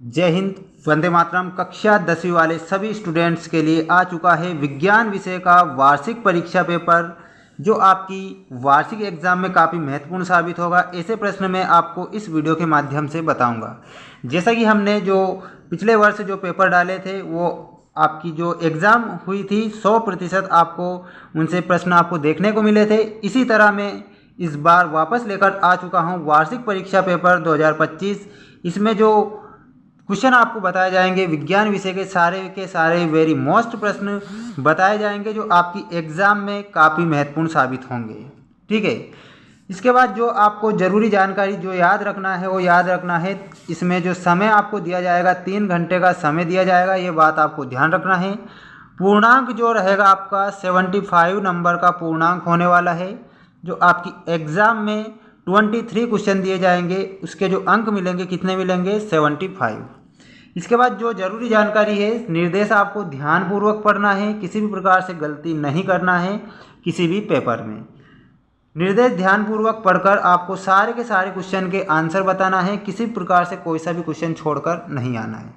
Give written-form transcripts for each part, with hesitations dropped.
जय हिंद, वंदे मातरम। कक्षा 10वीं वाले सभी स्टूडेंट्स के लिए आ चुका है विज्ञान विषय का वार्षिक परीक्षा पेपर, जो आपकी वार्षिक एग्जाम में काफ़ी महत्वपूर्ण साबित होगा। ऐसे प्रश्न मैं आपको इस वीडियो के माध्यम से बताऊंगा। जैसा कि हमने जो पिछले वर्ष जो पेपर डाले थे, वो आपकी जो एग्ज़ाम हुई थी 100% आपको उनसे प्रश्न आपको देखने को मिले थे। इसी तरह मैं इस बार वापस लेकर आ चुका हूँ वार्षिक परीक्षा पेपर 2025। इसमें जो क्वेश्चन आपको बताए जाएंगे विज्ञान विषय के सारे वेरी मोस्ट प्रश्न बताए जाएंगे, जो आपकी एग्ज़ाम में काफ़ी महत्वपूर्ण साबित होंगे। ठीक है। इसके बाद जो आपको ज़रूरी जानकारी जो याद रखना है वो याद रखना है। इसमें जो समय आपको दिया जाएगा 3 घंटे का समय दिया जाएगा, ये बात आपको ध्यान रखना है। पूर्णांक जो रहेगा आपका 75 नंबर का पूर्णांक होने वाला है। जो आपकी एग्ज़ाम में 23 क्वेश्चन दिए जाएंगे, उसके जो अंक मिलेंगे कितने मिलेंगे? 75। इसके बाद जो जरूरी जानकारी है, निर्देश आपको ध्यानपूर्वक पढ़ना है, किसी भी प्रकार से गलती नहीं करना है किसी भी पेपर में। निर्देश ध्यानपूर्वक पढ़कर आपको सारे के सारे क्वेश्चन के आंसर बताना है, किसी प्रकार से कोई सा भी क्वेश्चन छोड़कर नहीं आना है।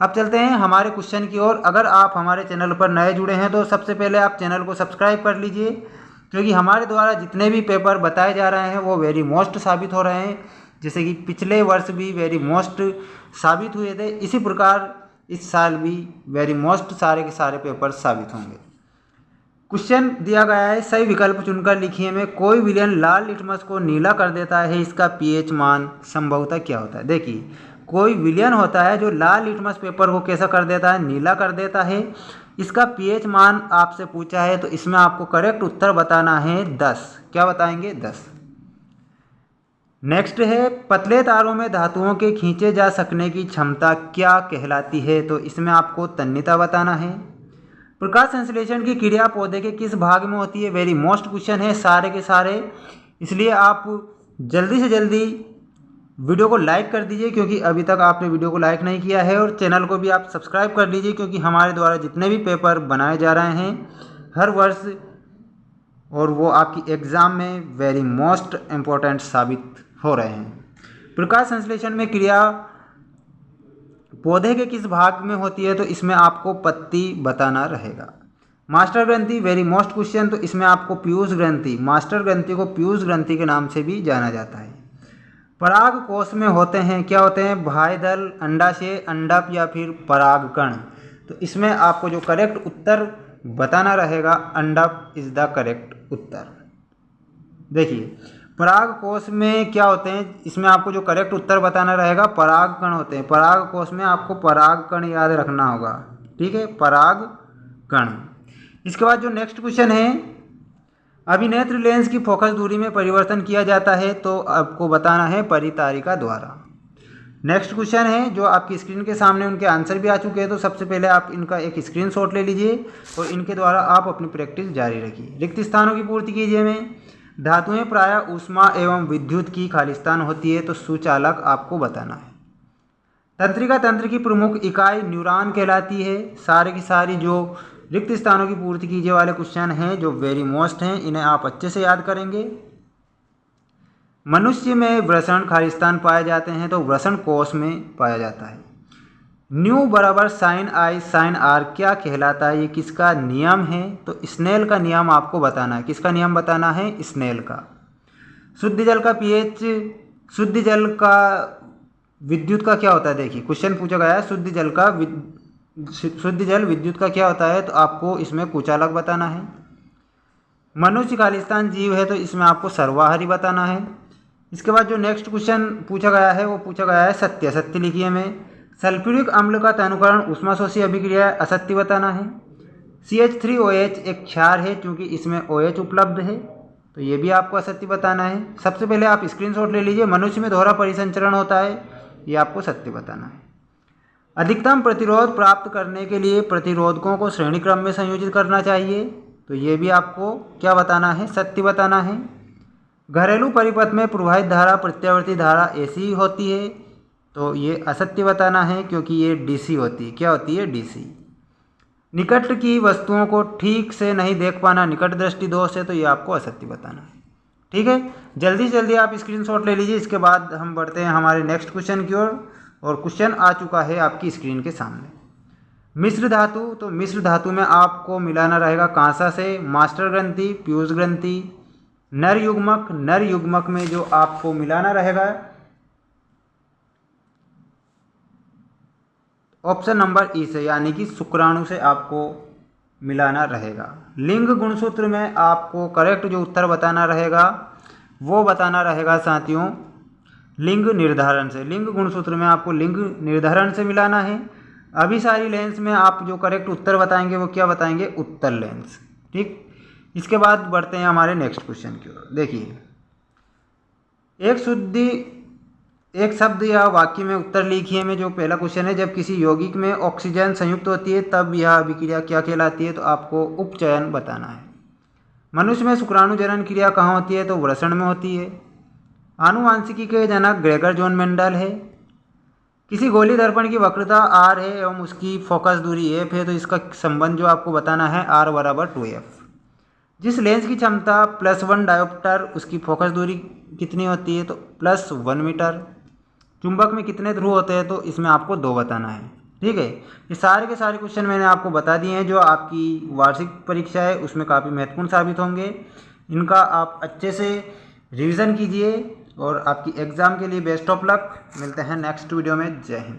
अब चलते हैं हमारे क्वेश्चन की ओर। अगर आप हमारे चैनल पर नए जुड़े हैं तो सबसे पहले आप चैनल को सब्सक्राइब कर लीजिए, क्योंकि हमारे द्वारा जितने भी पेपर बताए जा रहे हैं वो वेरी मोस्ट साबित हो रहे हैं। जैसे कि पिछले वर्ष भी वेरी मोस्ट साबित हुए थे, इसी प्रकार इस साल भी वेरी मोस्ट सारे के सारे पेपर साबित होंगे। क्वेश्चन दिया गया है, सही विकल्प चुनकर लिखिए में कोई विलयन लाल लिटमस को नीला कर देता है, इसका पीएच मान संभवतः क्या होता है? देखिए, कोई विलयन होता है जो लाल लिटमस पेपर को कैसा कर देता है? नीला कर देता है। इसका पीएच मान आपसे पूछा है, तो इसमें आपको करेक्ट उत्तर बताना है 10। क्या बताएंगे? 10। नेक्स्ट है, पतले तारों में धातुओं के खींचे जा सकने की क्षमता क्या कहलाती है? तो इसमें आपको तन्यता बताना है। प्रकाश संश्लेषण की क्रिया पौधे के किस भाग में होती है? वेरी मोस्ट क्वेश्चन है सारे के सारे, इसलिए आप जल्दी से जल्दी वीडियो को लाइक कर दीजिए, क्योंकि अभी तक आपने वीडियो को लाइक नहीं किया है। और चैनल को भी आप सब्सक्राइब कर लीजिए, क्योंकि हमारे द्वारा जितने भी पेपर बनाए जा रहे हैं हर वर्ष, और वो आपकी एग्ज़ाम में वेरी मोस्ट इम्पोर्टेंट साबित हो रहे हैं। प्रकाश संश्लेषण में क्रिया पौधे के किस भाग में होती है? तो इसमें आपको पत्ती बताना रहेगा। मास्टर ग्रंथि वेरी मोस्ट क्वेश्चन, तो इसमें आपको पीयूष ग्रंथि, मास्टर ग्रंथि को पीयूष ग्रंथि के नाम से भी जाना जाता है। पराग कोश में होते हैं, क्या होते हैं? बाह्यदल, अंडाशय, अंडप या फिर परागकण। तो इसमें आपको जो करेक्ट उत्तर बताना रहेगा, अंडप इज द करेक्ट उत्तर। देखिए, पराग कोश में क्या होते हैं, इसमें आपको जो करेक्ट उत्तर बताना रहेगा परागकण होते हैं। पराग कोश में आपको परागकण याद रखना होगा। ठीक है, परागकण। इसके बाद जो नेक्स्ट क्वेश्चन है, अभिनेत्र लेंस की फोकस दूरी में परिवर्तन किया जाता है, तो आपको बताना है परितारिका द्वारा। नेक्स्ट क्वेश्चन है जो आपकी स्क्रीन के सामने, उनके आंसर भी आ चुके हैं, तो सबसे पहले आप इनका एक स्क्रीनशॉट ले लीजिए और इनके द्वारा आप अपनी प्रैक्टिस जारी रखिए। रिक्त स्थानों की पूर्ति कीजिए में धातुएं प्रायः ऊष्मा एवं विद्युत की खालिस्तान होती है, तो सुचालक आपको बताना है। तंत्रिका तंत्र की प्रमुख इकाई न्यूरॉन कहलाती है। सारे की सारी जो रिक्त स्थानों की पूर्ति कीजिए वाले क्वेश्चन हैं जो वेरी मोस्ट हैं, इन्हें आप अच्छे से याद करेंगे। मनुष्य में वृषण खालिस्तान पाए जाते हैं, तो वृषण कोश में पाया जाता है। न्यू बराबर साइन आई साइन आर क्या कहलाता है? ये किसका नियम है? तो स्नेल का नियम आपको बताना है। किसका नियम बताना है? स्नेल का। शुद्ध जल का पीएच, शुद्ध जल का विद्युत का क्या होता है? देखिए, क्वेश्चन पूछा गया है शुद्ध जल विद्युत का क्या होता है, तो आपको इसमें कुचालक बताना है। मनुष्य खालिस्तान जीव है, तो इसमें आपको सर्वाहारी बताना है। इसके बाद जो नेक्स्ट क्वेश्चन पूछा गया है वो पूछा गया है सत्य। सत्य लिखिए में सल्फ्यूरिक अम्ल का तनुकरण ऊष्माशोषी अभिक्रिया, असत्य बताना है। CH3OH एक क्षार है, क्योंकि इसमें OH उपलब्ध है, तो ये भी आपको असत्य बताना है। सबसे पहले आप स्क्रीनशॉट ले लीजिए। मनुष्य में दोहरा परिसंचरण होता है, ये आपको सत्य बताना है। अधिकतम प्रतिरोध प्राप्त करने के लिए प्रतिरोधकों को श्रेणी क्रम में संयोजित करना चाहिए, तो ये भी आपको क्या बताना है? सत्य बताना है। घरेलू परिपथ में प्रवाहित धारा प्रत्यावर्ती धारा AC होती है, तो ये असत्य बताना है, क्योंकि ये DC होती है। क्या होती है? DC। निकट की वस्तुओं को ठीक से नहीं देख पाना निकट दृष्टि दोष है, तो ये आपको असत्य बताना है। ठीक है, जल्दी से जल्दी आप स्क्रीनशॉट ले लीजिए। इसके बाद हम बढ़ते हैं हमारे नेक्स्ट क्वेश्चन की ओर, और क्वेश्चन आ चुका है आपकी स्क्रीन के सामने। मिश्र धातु, तो मिश्र धातु में आपको मिलाना रहेगा कांसा से मास्टर ग्रंथि, पीयूष ग्रंथि, नर युग्मक। नर युग्मक में जो आपको मिलाना रहेगा ऑप्शन नंबर ई से, यानी कि शुक्राणु से आपको मिलाना रहेगा। लिंग गुणसूत्र में आपको करेक्ट जो उत्तर बताना रहेगा वो बताना रहेगा साथियों लिंग निर्धारण से। लिंग गुणसूत्र में आपको लिंग निर्धारण से मिलाना है। अभिसारी लेंस में आप जो करेक्ट उत्तर बताएंगे वो क्या बताएंगे, उत्तर लेंस। ठीक, इसके बाद बढ़ते हैं हमारे नेक्स्ट क्वेश्चन की ओर। देखिए, एक शब्द या वाक्य में उत्तर लिखिए में जो पहला क्वेश्चन है, जब किसी यौगिक में ऑक्सीजन संयुक्त होती है तब यह अभिक्रिया क्या कहलाती है, तो आपको उपचयन बताना है। मनुष्य में शुक्राणु जनन क्रिया कहाँ होती है, तो वृषण में होती है। आनुवांशिकी के जनक ग्रेगर जॉन मेंडल है। किसी गोली दर्पण की वक्रता r है एवं उसकी फोकस दूरी f है, तो इसका संबंध जो आपको बताना है r बराबर 2f। जिस लेंस की क्षमता +1 डायोप्टर, उसकी फोकस दूरी कितनी होती है, तो +1 मीटर। चुंबक में कितने ध्रुव होते हैं, तो इसमें आपको 2 बताना है। ठीक है, ये सारे के सारे क्वेश्चन मैंने आपको बता दिए हैं जो आपकी वार्षिक परीक्षा है उसमें काफ़ी महत्वपूर्ण साबित होंगे। इनका आप अच्छे से रिवीजन कीजिए और आपकी एग्ज़ाम के लिए बेस्ट ऑफ लक। मिलते हैं नेक्स्ट वीडियो में। जय हिंद।